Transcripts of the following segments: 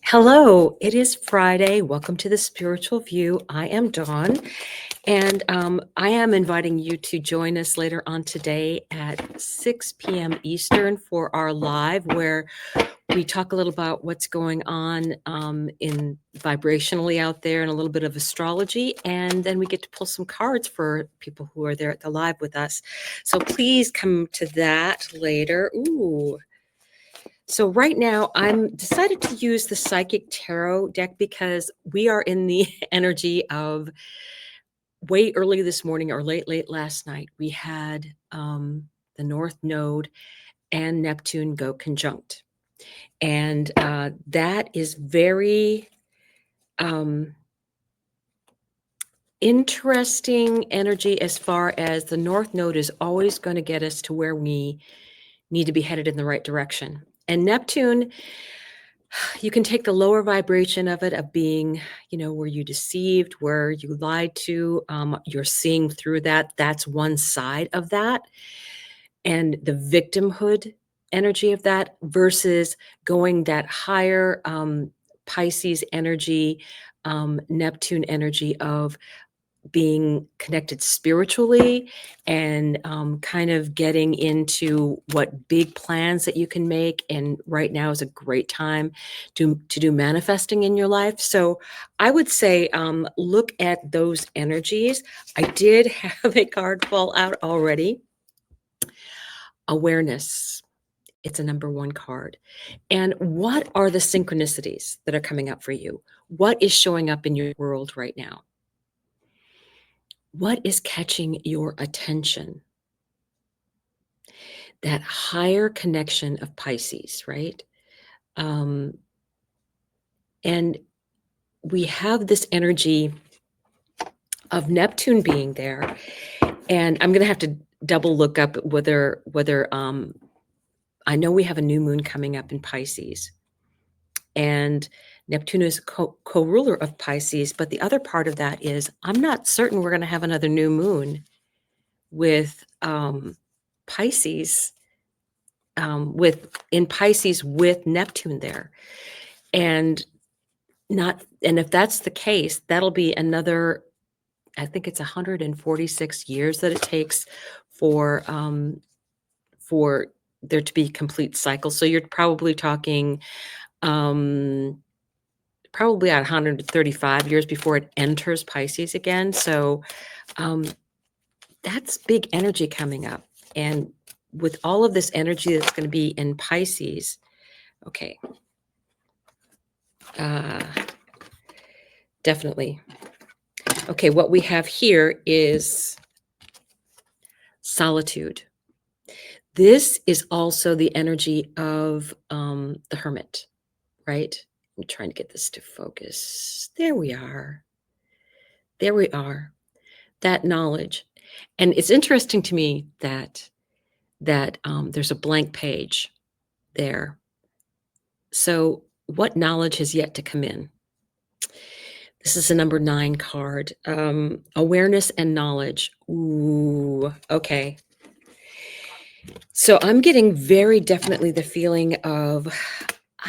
Hello, it is Friday. Welcome to the Spiritual View. I am Dawn, and I am inviting you to join us later on today at 6 p.m. Eastern for our live, where we talk a little about what's going on in vibrationally out there and a little bit of astrology, and then we get to pull some cards for people who are there at the live with us. So please come to that later. Ooh. So right now I'm decided to use the Psychic Tarot deck because we are in the energy of way early this morning or late last night. We had the North Node and Neptune go conjunct. And that is very interesting energy as far as the North Node is always going to get us to where we need to be headed in the right direction. And Neptune, you can take the lower vibration of it, of being, were you deceived, were you lied to, you're seeing through that. That's one side of that. And the victimhood energy of that versus going that higher Pisces energy, Neptune energy of being connected spiritually and kind of getting into what big plans that you can make. And right now is a great time to do manifesting in your life. So I would say look at those energies. I did have a card fall out already. Awareness. It's a number one card. And what are the synchronicities that are coming up for you? What is showing up in your world right now? What is catching your attention? That higher connection of Pisces, right? And we have this energy of Neptune being there. And I'm going to have to double look up whether I know we have a new moon coming up in Pisces. And Neptune is co-ruler of Pisces. But the other part of that is I'm not certain we're going to have another new moon with Pisces, in Pisces with Neptune there. And if that's the case, that'll be another, I think it's 146 years that it takes for there to be complete cycle. So you're probably talking probably at 135 years before it enters Pisces again. So that's big energy coming up. And with all of this energy that's going to be in Pisces, okay. Definitely. Okay, what we have here is solitude. This is also the energy of the hermit, right? I'm trying to get this to focus. There we are. There we are. That knowledge. And it's interesting to me that there's a blank page there. So what knowledge has yet to come in? This is a number 9 card. Awareness and knowledge. Ooh, okay. So I'm getting very definitely the feeling of,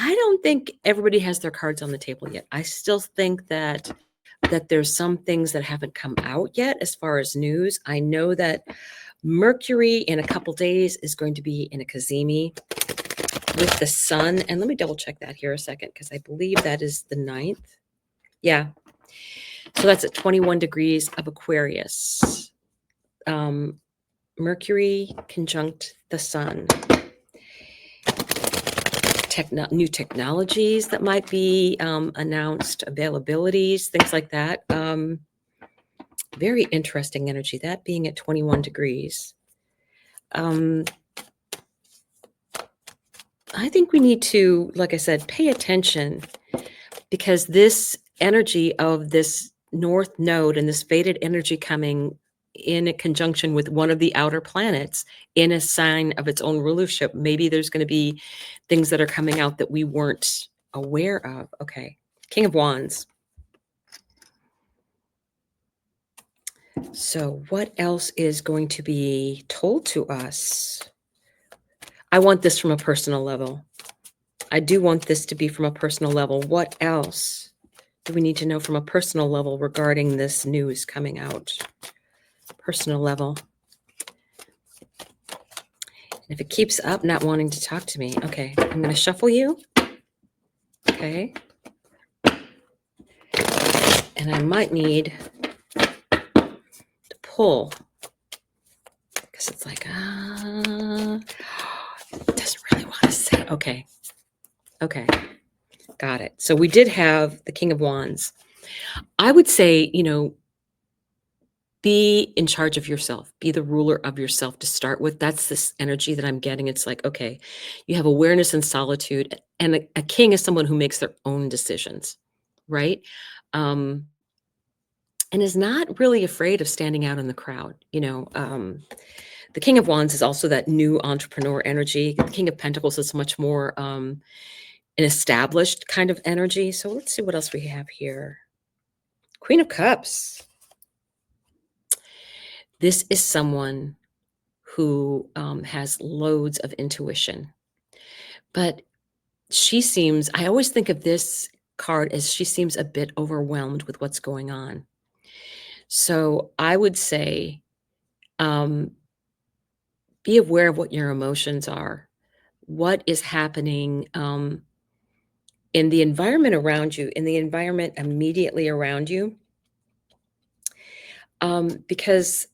I don't think everybody has their cards on the table yet. I still think that there's some things that haven't come out yet as far as news. I know that Mercury in a couple days is going to be in a Cazimi with the sun. And let me double check that here a second, because I believe that is the 9th. Yeah. So that's at 21 degrees of Aquarius. Mercury conjunct the sun. New technologies that might be announced, availabilities, things like that. Very interesting energy, that being at 21 degrees. I think we need to, like I said, pay attention, because this energy of this North Node and this fated energy coming in a conjunction with one of the outer planets in a sign of its own rulership, maybe there's going to be things that are coming out that we weren't aware of. Okay, King of Wands. So what else is going to be told to us? I want this from a personal level. I do want this to be from a personal level. What else do we need to know from a personal level regarding this news coming out? Personal level. If it keeps up not wanting to talk to me, okay, I'm going to shuffle you. Okay. And I might need to pull because it's like, it doesn't really want to say. Okay. Okay. Got it. So we did have the King of Wands. I would say, be in charge of yourself, be the ruler of yourself to start with. That's this energy that I'm getting. It's like, okay, you have awareness and solitude, and a king is someone who makes their own decisions, right? And is not really afraid of standing out in the crowd. The King of Wands is also that new entrepreneur energy. The King of Pentacles is much more an established kind of energy. So let's see what else we have here. Queen of Cups. This is someone who has loads of intuition. But I always think of this card as she seems a bit overwhelmed with what's going on. So I would say, be aware of what your emotions are. What is happening in the environment around you, in the environment immediately around you? Because,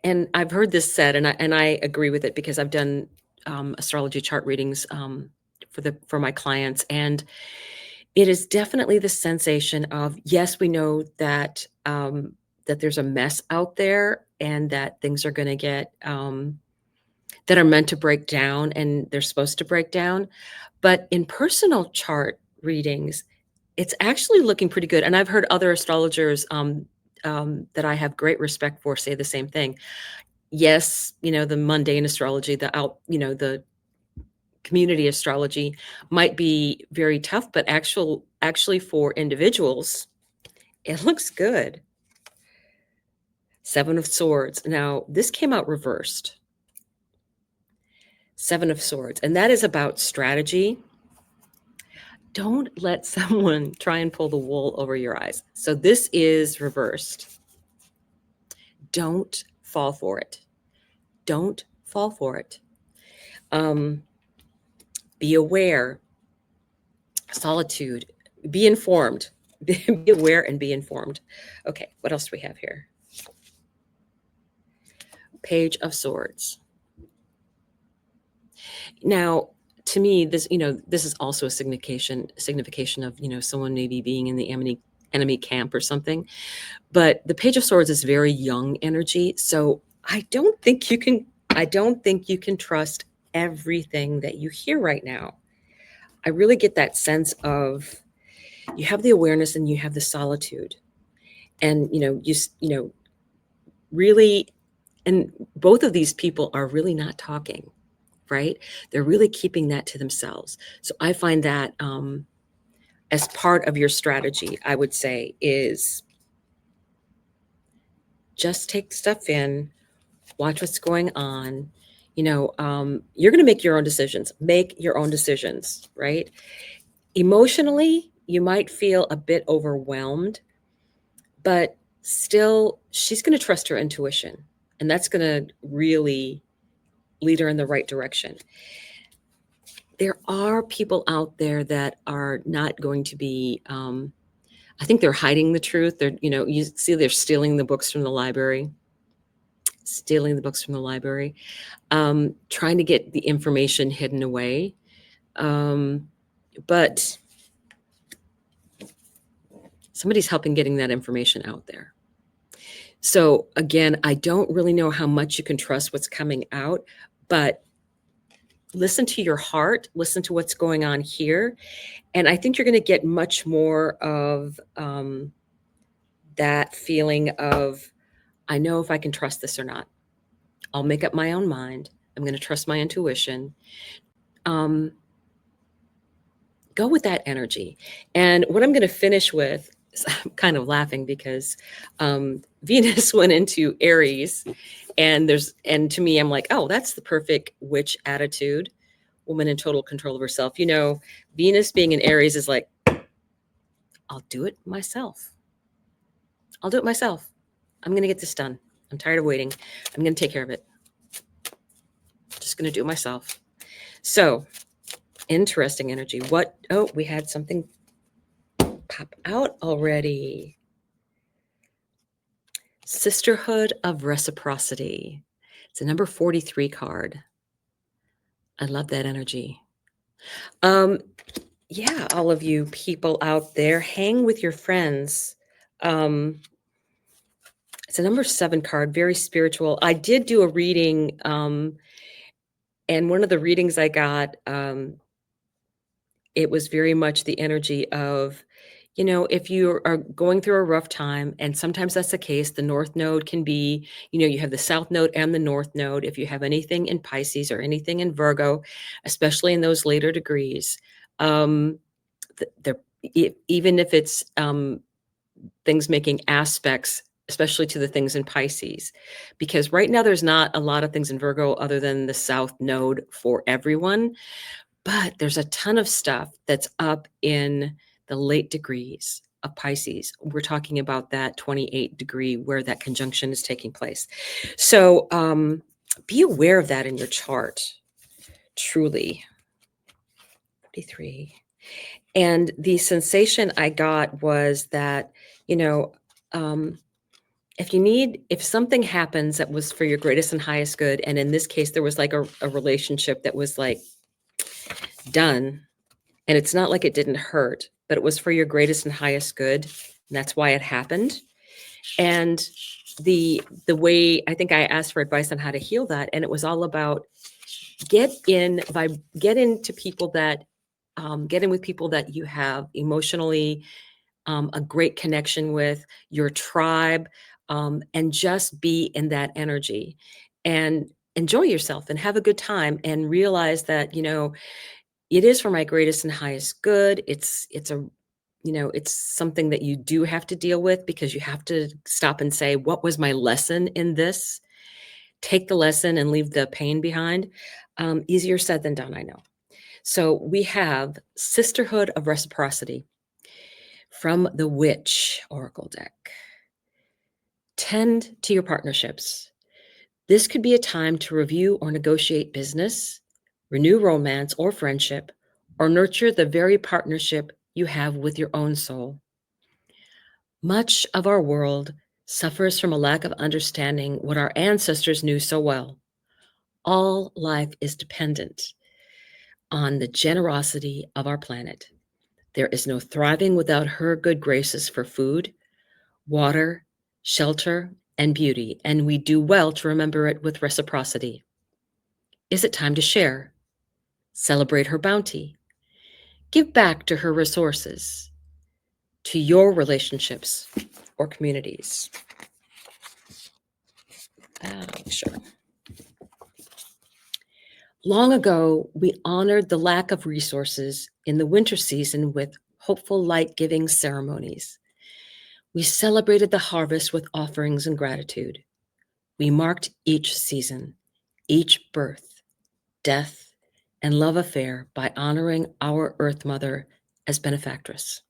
and I've heard this said, and I agree with it because I've done astrology chart readings for my clients, and it is definitely the sensation of, yes, we know that that there's a mess out there, and that things are going to get that are meant to break down, and they're supposed to break down. But in personal chart readings, it's actually looking pretty good. And I've heard other astrologers that I have great respect for say the same thing. Yes, the mundane astrology, the community astrology might be very tough, but actually for individuals, it looks good. Seven of Swords. Now, this came out reversed. Seven of Swords. And that is about strategy. Don't let someone try and pull the wool over your eyes. So this is reversed. Don't fall for it. Don't fall for it. Be aware. Solitude. Be informed. Be aware and be informed. Okay, what else do we have here? Page of Swords. Now, to me, this is also a signification of someone maybe being in the enemy camp or something. But the Page of Swords is very young energy, so I don't think you can trust everything that you hear right now. I really get that sense of you have the awareness and you have the solitude, and you really, and both of these people are really not talking, right? They're really keeping that to themselves. So I find that as part of your strategy, I would say, is just take stuff in, watch what's going on. You're going to make your own decisions. Make your own decisions, right? Emotionally, you might feel a bit overwhelmed, but still, she's going to trust her intuition, and that's going to really lead her in the right direction. There are people out there that are not going to be, I think they're hiding the truth. You see they're stealing the books from the library, trying to get the information hidden away. But somebody's helping getting that information out there. So again, I don't really know how much you can trust what's coming out, but listen to your heart, listen to what's going on here. And I think you're going to get much more of that feeling of, I know if I can trust this or not. I'll make up my own mind. I'm going to trust my intuition. Go with that energy. And what I'm going to finish with, I'm kind of laughing because Venus went into Aries, and to me, I'm like, oh, that's the perfect witch attitude, woman in total control of herself. You know, Venus being in Aries is like, I'll do it myself. I'll do it myself. I'm going to get this done. I'm tired of waiting. I'm going to take care of it. Just going to do it myself. So, interesting energy. What? Oh, we had something pop out already. Sisterhood of Reciprocity. It's a number 43 card. I love that energy. Yeah, all of you people out there, hang with your friends. It's a number 7 card, very spiritual. I did do a reading, and one of the readings I got, it was very much the energy of, you know, if you are going through a rough time, and sometimes that's the case, the North Node can be, you know, you have the South Node and the North Node. If you have anything in Pisces or anything in Virgo, especially in those later degrees, they're, even if it's things making aspects, especially to the things in Pisces, because right now there's not a lot of things in Virgo other than the South Node for everyone. But there's a ton of stuff that's up in the late degrees of Pisces. We're talking about that 28 degree where that conjunction is taking place. So be aware of that in your chart, truly. 43. And the sensation I got was that, you know, if something happens that was for your greatest and highest good, and in this case, there was like a relationship that was like done, and it's not like it didn't hurt, but it was for your greatest and highest good. And that's why it happened. And the way I think I asked for advice on how to heal that, and it was all about get in with people that you have emotionally a great connection with, your tribe, and just be in that energy and enjoy yourself and have a good time and realize that, you know, it is for my greatest and highest good. It's a, you know, it's something that you do have to deal with because you have to stop and say, what was my lesson in this? Take the lesson and leave the pain behind. Easier said than done, I know. So we have Sisterhood of Reciprocity from the Witch Oracle deck. Tend to your partnerships. This could be a time to review or negotiate business, renew romance or friendship, or nurture the very partnership you have with your own soul. Much of our world suffers from a lack of understanding what our ancestors knew so well. All life is dependent on the generosity of our planet. There is no thriving without her good graces for food, water, shelter, and beauty, and we do well to remember it with reciprocity. Is it time to share? Celebrate her bounty. Give back to her resources, to your relationships or communities. Sure. Long ago, we honored the lack of resources in the winter season with hopeful light-giving ceremonies. We celebrated the harvest with offerings and gratitude. We marked each season, each birth, death, and love affair by honoring our Earth Mother as benefactress.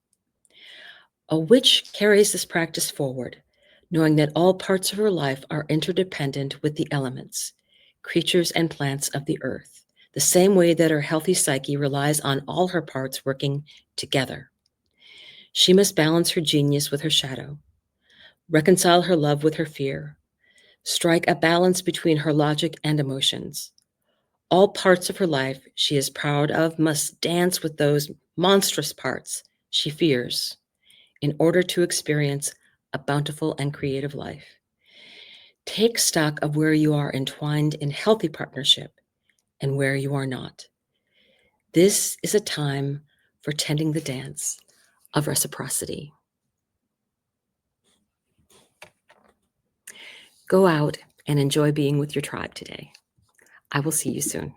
A witch carries this practice forward, knowing that all parts of her life are interdependent with the elements, creatures and plants of the earth, the same way that her healthy psyche relies on all her parts working together. She must balance her genius with her shadow, reconcile her love with her fear, strike a balance between her logic and emotions. All parts of her life she is proud of must dance with those monstrous parts she fears in order to experience a bountiful and creative life. Take stock of where you are entwined in healthy partnership and where you are not. This is a time for tending the dance of reciprocity. Go out and enjoy being with your tribe today. I will see you soon.